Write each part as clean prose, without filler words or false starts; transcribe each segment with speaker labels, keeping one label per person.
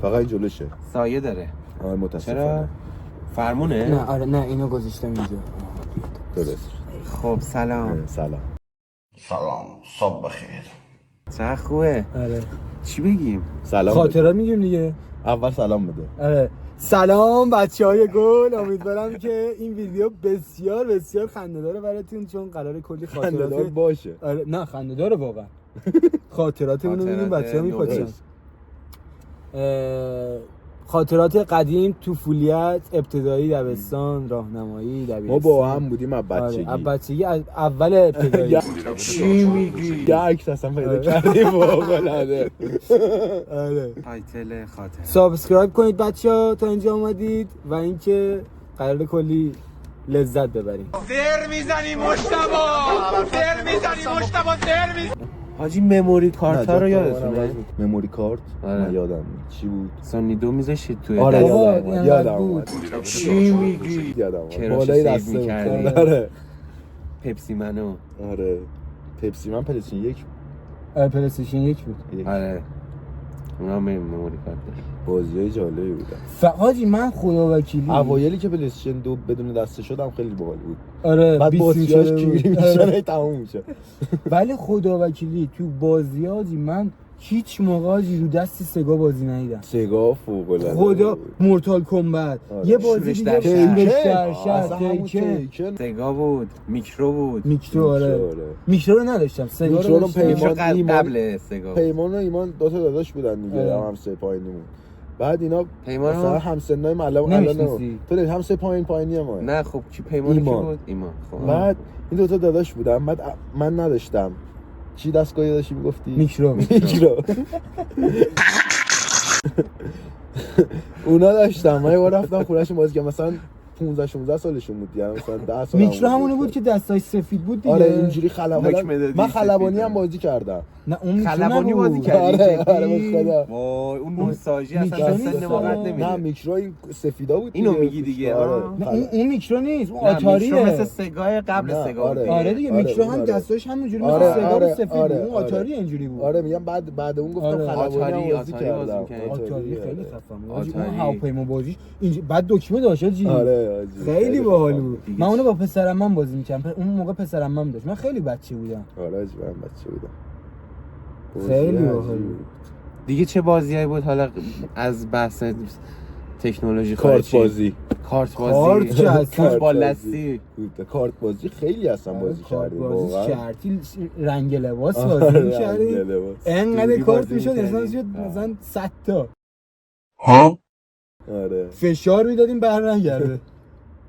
Speaker 1: فقط جلوشه
Speaker 2: سایه داره.
Speaker 1: آره متاسفانه.
Speaker 2: چرا؟ فرمونه؟
Speaker 3: نه آره نه اینو گذاشتم اینجا.
Speaker 1: درست.
Speaker 2: خب سلام.
Speaker 1: سلام صبح بخیر.
Speaker 2: چه خوبه؟
Speaker 3: آره
Speaker 2: چی بگیم؟
Speaker 1: سلام.
Speaker 3: خاطرات میگیم دیگه.
Speaker 1: اول سلام بده.
Speaker 3: آره سلام بچهای گل، امیدوارم که این ویدیو بسیار بسیار خنده‌دار براتون، چون قراره کلی
Speaker 1: خنده‌دار
Speaker 3: خاطرات
Speaker 1: باشه.
Speaker 3: آره نه خنده‌دار واقعا. خاطراتمون رو ببینیم بچه‌ها میپاچن. خاطرات قدیم، طفولیت، ابتدایی، دبستان، راهنمایی، دبیرستان.
Speaker 1: ما با هم بودیم از بچگی.
Speaker 3: از بچگی از اول ابتدایی.
Speaker 1: چی میگی؟ یک عکس اصلا پیدا کردیم واقعا.
Speaker 3: آره.
Speaker 2: تایتل خاطر.
Speaker 3: سابسکرایب کنید بچه‌ها تا اینجا اومدید و اینکه قراره کلی لذت ببریم.
Speaker 4: سر میزنی مشتبا.
Speaker 2: حاجی مموری کارت ها رو یادتونه؟
Speaker 1: مموری کارت؟
Speaker 2: آره.
Speaker 1: یادم چی بود؟
Speaker 2: سونی 2 میذاشید توی
Speaker 1: آره
Speaker 2: دست.
Speaker 1: یادم اومد. چی میگی؟ یادم اومد. بالای دسته بود. آره.
Speaker 2: پپسی منو.
Speaker 1: آره. پپسی من پلیستیشن 1
Speaker 3: آره پلیستیشن 1 بود.
Speaker 2: آره. اونا مموری کارت داشت.
Speaker 1: بازیای جالبی بودن.
Speaker 3: حاجی من خدا وکیلی
Speaker 1: اوایلی که پلیستیشن 2 بدون دسته شدم خیلی باحال بود.
Speaker 3: آره
Speaker 1: بعد بازیاش کیری میشه تموم میشه.
Speaker 3: ولی خدا وکیلی تو بازی‌ها من هیچ موقع رو دست سگا بازی ندیدم.
Speaker 1: سگا فوق العاده
Speaker 3: خدا مورتال کمبت یه بازی دیگه
Speaker 1: تیکن
Speaker 2: سگا بود، میکرو بود.
Speaker 3: میکرو آره. میکرو رو نداشتم. سگا رو
Speaker 1: پیمان
Speaker 2: قبل سگا.
Speaker 1: پیمان و ایمان دو تا داداش بودن دیگه، هم همسایه پایینیمون. بعد اینا مثلا همسنای الان تو همسایه پایینی ما.
Speaker 2: نه خب کی پیمان بود؟ ایمان. خب
Speaker 1: بعد این دو تا داداش بودن، بعد من نداشتم. چی دستگاهی داشتی میگفتی؟
Speaker 3: میکرو
Speaker 1: اونا داشتم. من یه بار رفتم خونه‌شون بازی کردم، مثلا 15-16 سالشون بود دیگه، مثلا 10 سال.
Speaker 3: میکرو همونه بود که دستاش سفید بود دیگه.
Speaker 1: آره اینجوری من خلبانی هم بازی کردم.
Speaker 3: نه اون
Speaker 2: خلبانی بازی کردی؟
Speaker 1: آره خدا.
Speaker 2: وای اون نوستالژی اصلا سن واقعا نمیده.
Speaker 1: نه میکرو این سفیدا بود.
Speaker 2: اینو میگی دیگه.
Speaker 3: نه اون میکرو نیست، اون آتاریه.
Speaker 2: میکرو مثل سگای قبل سگا بود.
Speaker 3: آره دیگه میکرو هم دستاش همونجوری مثل سگا بود سفید بود. اون آتاری اینجوری بود.
Speaker 1: آره میگم بعد اون گفتم خلبانی بازی کردم.
Speaker 3: آتاری خیلی خفن بود. اون هواپیما بازیش اینجوری بعد دکمه داشت جی.
Speaker 1: آره
Speaker 3: خیلی باحال بود. من اونو با پسرعمم بازی می‌کردم. اون موقع پسرعمم داشت. من خیلی بچه بودم.
Speaker 1: آره من بچه بودم.
Speaker 3: خیلی باحال بود.
Speaker 2: دیگه چه بازیایی بود حالا از بحث تکنولوژی
Speaker 1: کارت بازی
Speaker 2: فوتبال دستی
Speaker 1: کارت بازی خیلی اصلا بازی کردیم واقعا.
Speaker 3: کارتی رنگ لباس بازی می‌کردیم. انقدر کارت میشد مثلا 100 تا.
Speaker 1: ها آره
Speaker 3: فشار میدادیم برنگرده.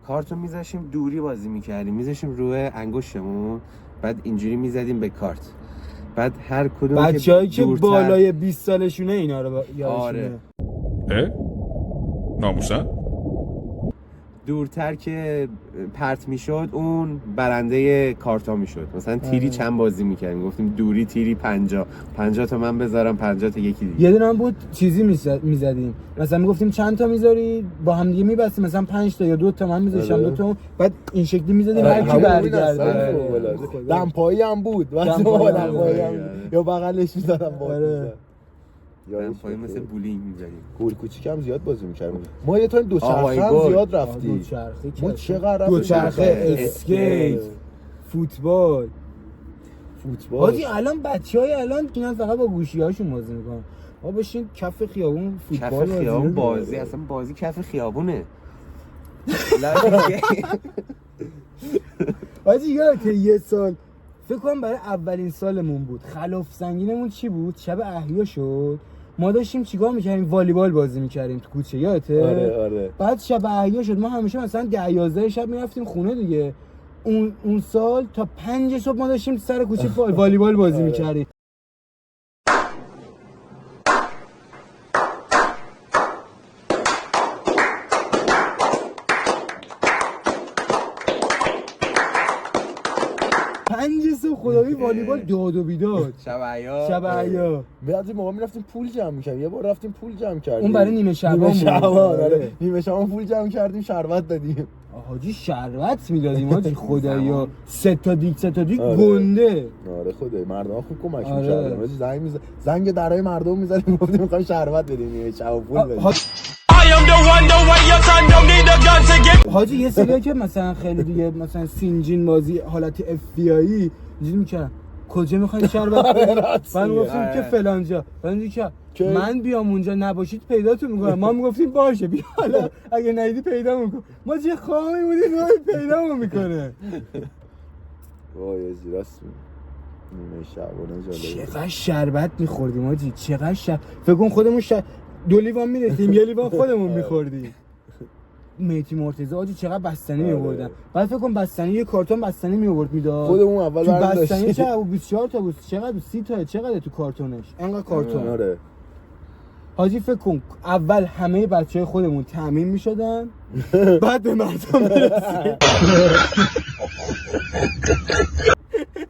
Speaker 2: کارتو میذاشیم دوری بازی میکردیم، میذاشیم روی انگشتمون، بعد اینجوری میزدیم به کارت. بعد هر کدوم
Speaker 3: بچه‌ای که بالای 20 سالشونه اینا رو یادشونه.
Speaker 5: آره. ناموسن
Speaker 2: دورتر که پرت میشد اون برنده کارتا میشد. مثلا تیری چند بازی میکردیم، گفتیم دوری تیری 50 تا من بذارم 50 تا یکی دیگه.
Speaker 3: یه دونه هم بود چیزی میزدیم، مثلا میگفتیم چند تا میذاری با هم دیگه میبستیم، مثلا 5 تا یا 2 تا من میذاشتم 2 تا، بعد این شکلی میزدیم هر کی برگرده.
Speaker 1: دمپایی هم بود یا بغلش میزدم با
Speaker 2: دمپایی مثل بولینگ می‌زدیم.
Speaker 1: گل کوچیک هم زیاد بازی می‌کردیم. ما یه تا دوچرخه هم زیاد رفتیم. ما چقدر
Speaker 3: دوچرخه، اسکیت، فوتبال. حاجی الان بچهای الان اینا فقط با گوشی‌هاشون بازی می‌کنن. ما بشین کف خیابون فوتبال
Speaker 2: کف خیابون بازی اصلا بازی کف خیابونه.
Speaker 3: حاجی یادته یه سال فکر کنم برای اولین سالمون بود، خلاف سنگینمون چی بود؟ شب احیا شد. ما داشتیم چیکار می‌کردیم؟ والیبال بازی می‌کردیم تو کوچه، یادته؟
Speaker 1: آره.
Speaker 3: بعد شب احیا شد، ما همیشه مثلا 10-11 شب می‌رفتیم خونه دیگه. اون سال تا 5 صبح ما داشتیم سر کوچه والیبال بازی می‌کردیم. خدایی والیبال داد و بیداد
Speaker 2: شب
Speaker 3: عیا
Speaker 1: بعضی موقع میرفتیم پول جمع می‌کردیم. یه بار رفتیم پول جمع کردیم.
Speaker 3: اون برای نیمه شعبان
Speaker 1: آره. نیمه شعبان پول جمع کردیم، شربت دادیم.
Speaker 3: حاجی شربت میدادیم حاجی خدایا. 3 تا دیگ گنده.
Speaker 1: آره خدای مردم خوب کمک می‌کردن. حاجی زنگ درای مردم می‌زدیم گفتیم می‌خوایم شربت بدیم، نیمه شعبان پول بدیم.
Speaker 3: حاجی یه سری که مثلا خیلی دیگه مثلا سینجین بازی حالت FBI اینجوری می‌کردن کجا می‌خواید شربت بدیم؟ من گفتم که فلان جا. که من بیام اونجا نباشید پیداتون میکنم. ما میگفتیم باشه بیا، حالا اگه ندیدی پیدا میکن. ما چه خواهی بودیم پیدا میکنه.
Speaker 1: وای راست نیمه شعبان
Speaker 3: چقدر شربت میخوردیم حاجی، چقدر فکر کن خودمون 2 لیوان می‌ریختیم، 1 لیوان خودمون میخوردیم. میتی مرتضی حاجی چقدر بستنی می‌آوردن. بعد فکر کن بستنی یه کارتون بستنی می‌آورد میداد.
Speaker 1: خودمون اول
Speaker 3: برداشتیم. بستنی چقدر 24 تا بود، چقدر 30 تا، چقدر تو کارتونش؟ انقدر کارتون.
Speaker 1: آره.
Speaker 3: حاجی فکر کن اول همه بچه‌های خودمون تامین می‌شدن، بعد به مردم می‌رسید.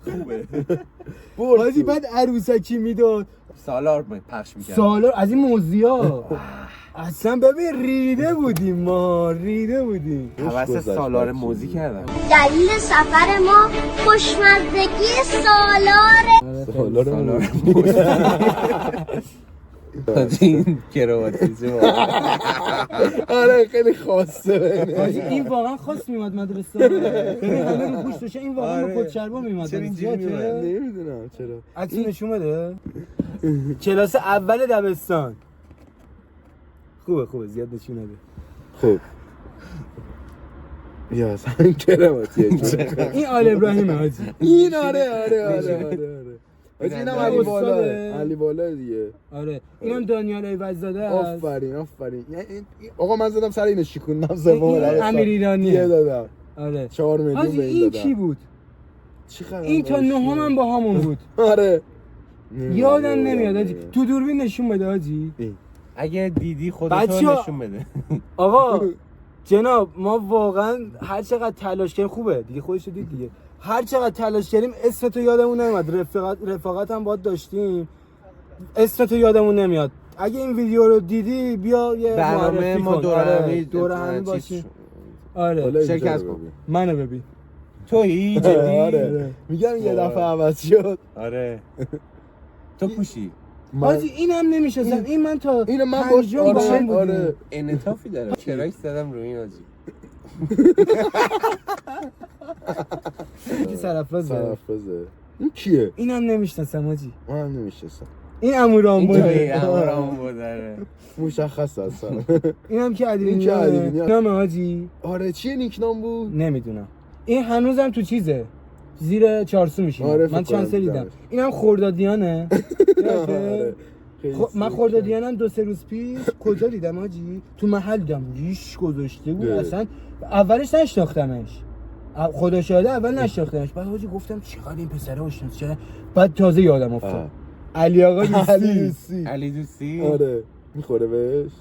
Speaker 3: خوبه. حاجی بعد عروسکی میداد.
Speaker 2: سالار پخش می‌کرد.
Speaker 3: سالار از این موزیا. اصلا ببین ریده بودیم ما، ریده بودیم.
Speaker 2: حواس سالار موزی کردم.
Speaker 6: دلیل سفر ما خوشمزدگی سالار
Speaker 1: موزی.
Speaker 2: این کرواتیزه
Speaker 1: آره خیلی خاصه.
Speaker 3: حاجی این واقعا خاص میومد مدرسه. ببین همه رو گوش داشته، این واقعا با کدشربا میومد.
Speaker 1: نمیدونم چرا.
Speaker 3: عکس نشون بده. کلاس اول دبستان. خوبه زیاد نشون نده.
Speaker 1: خوب. یا اصلا کراماتیه.
Speaker 3: این آل ابراهیمه حاجی.
Speaker 1: این آره. حاجی اینم علی بالا دیگه.
Speaker 3: آره اینم دانیال ایوززاده است.
Speaker 1: آفرین. آقا من زدم سر اینو شیکوندم سوم دبستان.
Speaker 3: امیر ایرانیه
Speaker 1: دادم.
Speaker 3: آره
Speaker 1: 4 میلیون
Speaker 3: به این دادم. این کی بود؟ این تا 9 من با همون بود.
Speaker 1: آره
Speaker 3: یادم نمیاد حاجی. تو دوربین نشون بده حاجی.
Speaker 2: اگه دیدی خودتو نشون بده.
Speaker 3: آقا جناب ما واقعا هر چقدر تلاش کردیم خوبه دیگه، خودش دید دیگه، هر چقدر تلاش کردیم اسمتو یادمون نمیاد. رفاقت هم باید داشتیم، اسمتو یادمون نمیاد. اگه این ویدیو رو دیدی بیا یه
Speaker 2: برنامه ما
Speaker 3: دور هم باشیم.
Speaker 1: آره
Speaker 2: شرکت کن.
Speaker 3: منو ببین
Speaker 2: تویی جدی.
Speaker 1: آره میگم یه دفعه عوض شد.
Speaker 2: آره تو پوشی.
Speaker 3: حاجی اینم نمیشستم. این من تا
Speaker 1: اینو من باش
Speaker 2: آره انعطافی داره. چرایش زدم روی این حاجی.
Speaker 3: کی سرافرازه؟
Speaker 1: این کیه؟
Speaker 3: اینم نمیشناسم حاجی.
Speaker 1: منم نمیشناسم.
Speaker 3: این اموران بود.
Speaker 2: اموران بود داره.
Speaker 1: مشخص اصلا.
Speaker 3: اینم که ادوینی نام حاجی.
Speaker 1: آره چیه نیکنام بود؟
Speaker 3: نمیدونم. این هنوزم تو چیزه. زیر چارسو میشینه.
Speaker 1: آره
Speaker 3: من چند سال دیدم. اینم خردادیانه.
Speaker 1: آره.
Speaker 3: من خردادیانم 2-3 روز پیش کجا دیدم حاجی؟ تو محل دیدم. ریش گذاشته بود اصلا. اولش نشناختمش. خدا شاهده اول نشناختمش. بعد حاجی گفتم چقدر این پسره آشناس چرا؟ بعد تازه یادم افتاد. علی آقا دوستی.
Speaker 2: علی دوستی.
Speaker 1: آره. میخوره بهش.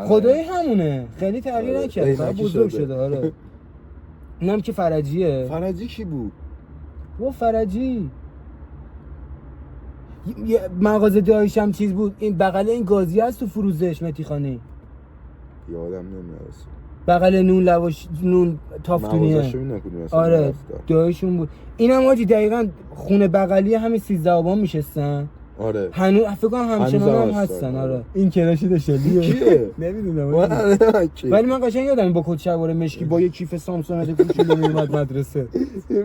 Speaker 3: خدای همونه. خیلی تغییر نکرد. فقط بزرگ شده. آره. اینم که فرجیه.
Speaker 1: فرجی کی بود؟
Speaker 3: و فرجی یه مغازه دایشم چیز بود. این بغل این گازی هست تو فروزش متیخانی.
Speaker 1: یادم نمیاد.
Speaker 3: بغل نون تافتونیه. آره دایشون بود. اینم حاجی دقیقاً خونه بغلی همین 13 آبان میشستن.
Speaker 1: آره
Speaker 3: هنوز فکر کنم همچنان هم هستن. آره این کراشی شلیه.
Speaker 1: کیه؟
Speaker 3: نمیدونم ولی من قشنگ یادم با کت شلوار مشکی با یه کیف سامسونگ کوچولو میومد مدرسه.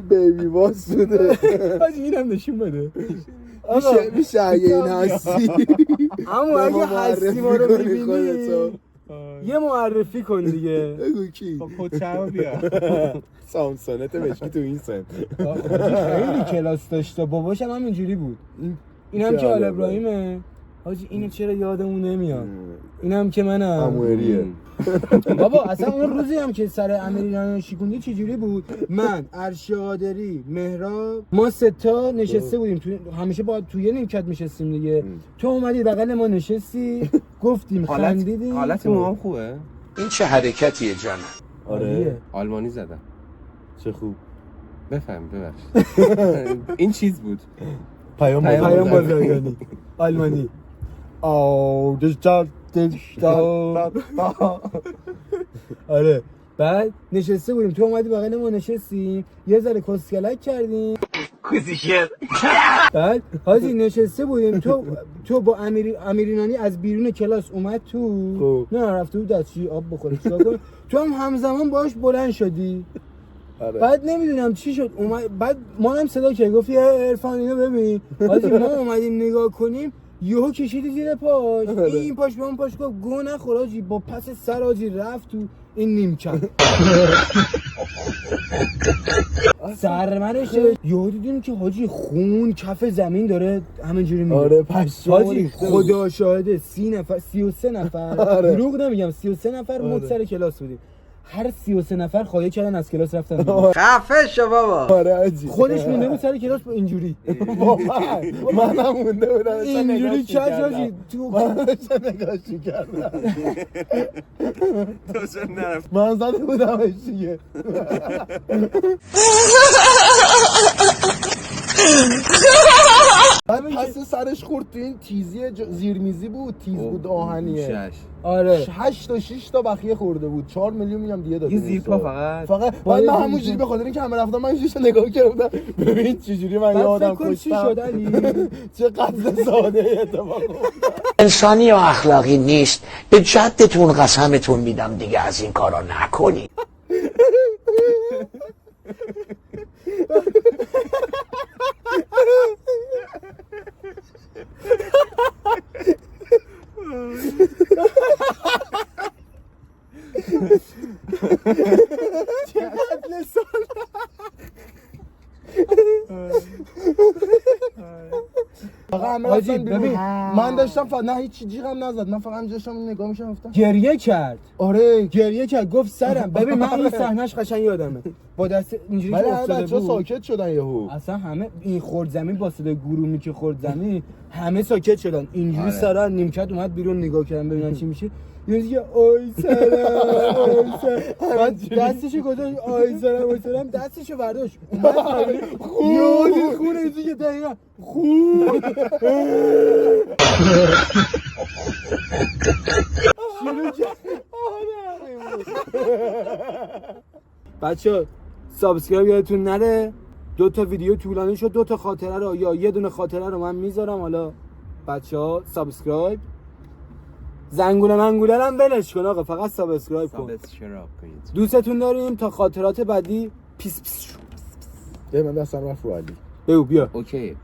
Speaker 1: بیبی واس بوده.
Speaker 3: حاجی اینم نشون بده.
Speaker 1: میشه اگه این هستی.
Speaker 3: اما اگه هستی ما رو میبینی یه معرفی کن دیگه.
Speaker 1: بگو کی؟
Speaker 2: با کچه‌ها بیا.
Speaker 1: سامسونت مشکی تو این سن.
Speaker 3: خیلی کلاس داشته. باباشم هم اینجوری بود. اینم که آل ابراهیمه. حاجی اینو چرا یادمون نمیاد؟ اینم که منم
Speaker 1: اموریه.
Speaker 3: بابا اصلا اون روزی هم که سر امیران شیکوندی چجوری بود؟ من ارشادری مهراب ما 3 تا نشسته بودیم تو، همیشه با تو یه نیمکت میشستیم دیگه. تو اومدی بغل ما نشستی گفتیم خندیدیم.
Speaker 2: حالت موام خوبه؟
Speaker 4: این چه حرکتیه جانم؟
Speaker 1: آره
Speaker 2: آلمانی زدم.
Speaker 1: چه خوب.
Speaker 2: بفهم ببخش. این چیز بود
Speaker 1: پیام
Speaker 3: بازرگانی آلمانی. آره بعد نشسته بودیم، تو اومدی بغل ما نشستیم، یه ذره کسکلک کردیم. بعد حاجی نشسته بودیم، تو با امیرینانی از بیرون کلاس اومد تو، نه رفته بود دستشویی آب بخوره چیکار کنه، تو هم همزمان باهاش بلند شدی. بعد نمیدونم چی شد اومد، بعد ما هم صدا کرد گفت یه عرفان اینو ببین. حاجی ما اومدیم نگاه کنیم، یهو کشیدی زیر پاش، این پاش به اون پاش گفت گو نخور حاجی، با پس سر حاجی رفت تو این نیمکت. سرمنش یهو دیدیم که حاجی خون کف زمین داره همینجوری میره.
Speaker 1: آره پشم
Speaker 3: حاجی خدا شاهده 33 نفر دروغ نمیگم 33 نفر متصل کلاس بودیم، هر 33 نفر خواهی کردن از کلاس رفتن.
Speaker 7: خفه شو بابا.
Speaker 1: آره حاجی
Speaker 3: خودش مونده بود سر کلاس با اینجوری.
Speaker 1: منم مونده بودم
Speaker 3: اینجوری چش حاجی تو
Speaker 1: نگاهش کردم.
Speaker 2: تو چون نرفت
Speaker 1: من زده بودمش دیگه. پس سرش خورد تو این تیزی زیرمیزی بود، تیز بود آهنیه.
Speaker 3: آره
Speaker 1: 8 تا 6 تا بخیه خورده بود. 4 میلیون میگم دیگه داده.
Speaker 2: این زیر پا فقط
Speaker 1: بعد من همونجوری به خاطر اینکه همه رفتم من اینجوری نگاه کردم ببین چجوری من یادم کشتم.
Speaker 3: چی شد علی؟
Speaker 1: چه قتل ساده اتفاق افتاد.
Speaker 7: انسانی یا اخلاقی نیست. به جدتون قسمتون میدم دیگه از این کارا نکنی.
Speaker 1: حاجی ببین من داشتم نه هیچ جیغم نزد، من فقط داشتم نگاه می‌کردم گفتم
Speaker 3: گریه کرد.
Speaker 1: آره
Speaker 3: گریه کرد گفت سرم. ببین من این صحنه‌اش قشنگ یادمه، با دست اینجوری که افتاده بود
Speaker 1: ساکت شدن یهو.
Speaker 3: اصلا همه این خورد زمین با صدای گرومی که خورد زمین همه ساکت شدن، اینجوری سرا نیمکت اومد بیرون نگاه کردن ببینن چی میشه. یه آی سلام دستشو گذاشت آی سلام دستشو برداشت اومد یادی خونه ایزی که دقیقا خون بچه سابسکرایب یادتون نره. 2 تا ویدیو طولانی شد، 2 تا خاطره رو یا یه دونه خاطره رو من میذارم. حالا بچه‌ها سابسکرایب، زنگوله منگوله هم بلش کن آقا، فقط سابسکرایب کن. دوستتون داریم. تا خاطرات بعدی پیس پیس.
Speaker 1: من دستم رفت رو علی.
Speaker 3: بگو بیا.
Speaker 2: اوکی.